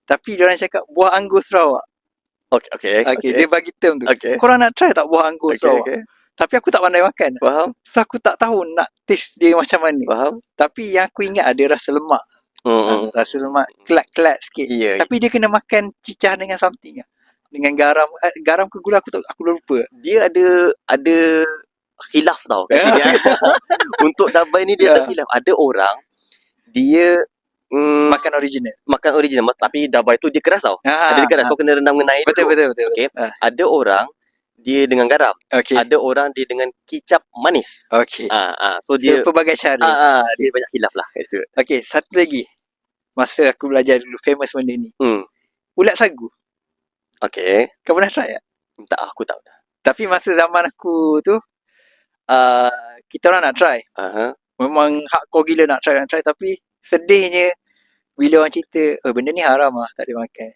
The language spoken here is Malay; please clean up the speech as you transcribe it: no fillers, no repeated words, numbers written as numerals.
Tapi diorang cakap buah anggur Sarawak. Okay, dia bagi term tu. Korang nak try tak buah anggur Sarawak? Tapi aku tak pandai makan. Faham? So aku tak tahu nak taste dia macam mana. Faham? Tapi yang aku ingat ada rasa lemak. Rasa lemak kelat-kelat sikit. Tapi dia kena makan cicah dengan something. Dengan garam. Garam ke gula aku lupa. Dia ada khilaf tau kat sini. Untuk dabai ni dia ada khilaf. Ada orang dia makan original. Tapi dabai tu dia keras tau. Dia keras. Kau kena rendam dengan air dulu. Betul. Okay. Ada orang dia dengan garam. Ada orang dia dengan kicap manis. So dia pelbagai cara. Dia banyak khilaf lah kat situ. Okay, satu lagi. Masa aku belajar dulu famous benda ni. Ulat sagu. Okay. Kau pernah try tak? Tak, aku tak pernah. Tapi masa zaman aku tu kita orang nak try. Memang hardcore gila nak try. Tapi sedihnya bila orang cerita benda ni haram lah, tak boleh makan.